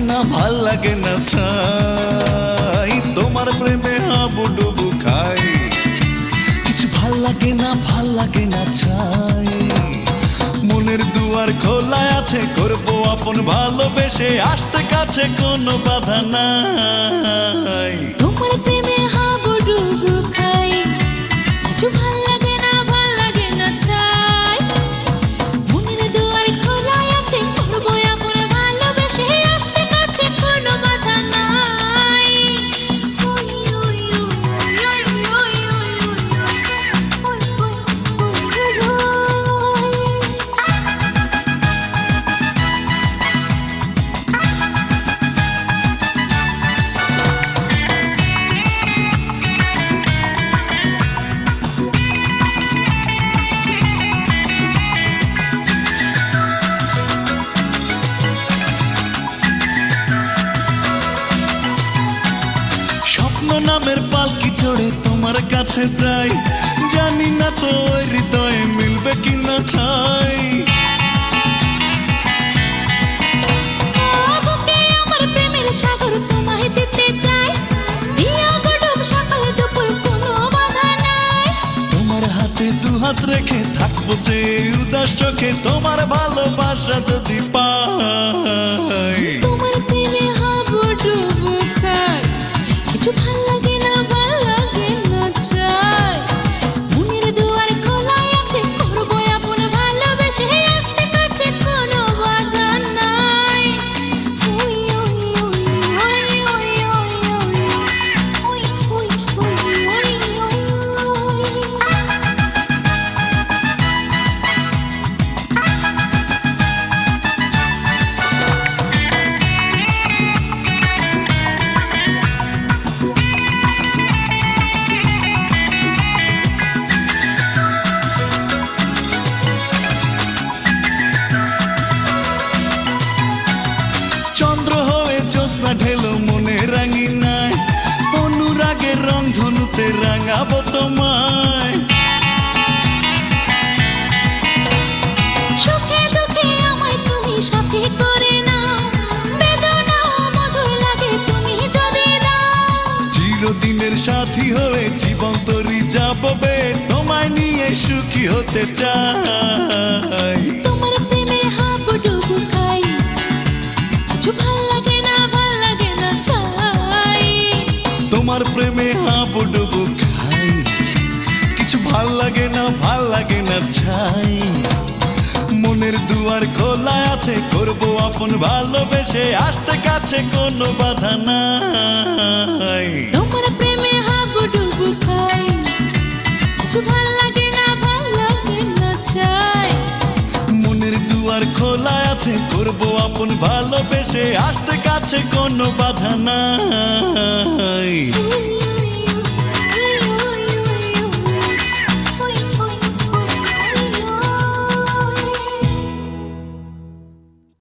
না ভাল লাগে না ছাই তোমার প্রেমে হাবুডুবু খাই কিছু ভাল লাগে না ছাই মনের দুয়ার খোলা আছে করবো আপন ভালোবেসে আসতে কাছে কোনো বাধা নাই তোমার প্রেমে হাবুডুবু খাই কিছু ভাল লাগে না চাই মনের দুয়ার খোলা আছে করবো আপন ভালোবেসে আসতে কাছে কোনো বাধা নাই ওই ওই ওই ওই স্বপ্ন নামের পালকি চড়ে তোমার কাছে যাই জানি না তো ওই হৃদয়ে মিলবে কিনা ঠাই বুকে আমার প্রেমের সাগর তোমায় দিতে চাই দিয়া গডব সকাল দুপুর কোনো বাধা নাই তোমার হাতে দু হাত রেখে থাকবো যে উদাস চোখে তোমার ভালোবাসা যদি পাই তোমার প্রেমে হাবুডুবু খাই কিছু ভাল লাগে না চাই মনের দুয়ার খোলা আছে করবো আপন ভালোবেসে আসতে কাছে কোনো বাধা নাই ওই ওই ওই ওই ওই ওই ওই চন্দ্র হয়ে জ্যোৎস্না ঢেলো মনে রাঙি নাই অনুরাগের রং ধনুতে রাঙাবো তোমায় সুখে দুঃখে আমায় তুমি সাথী করে নাও বেদনাও মধুর লাগে তুমি যদি দাও চিরদিনের সাথী হয়ে জীবন তরি যাবো বে তোমায় নিয়ে সুখী হতে চাই তোমার প্রেমে হাবুডুবু খাই কিছু ভাল লাগে না চাই তোমার প্রেমে হাবুডুবু খাই কিছু ভাল লাগে না ছাই মনের দুয়ার খোলা আছে করবো আপন ভালোবেসে আসতে কাছে কোনো বাধা নাই তোমার প্রেমে হাবুডুবু খাই কিছু ভাল লাগে না চাই মনের দুয়ার খোলা আছে করবো আপন ভালোবেসে আসতে কাছে কোনো বাধা নাই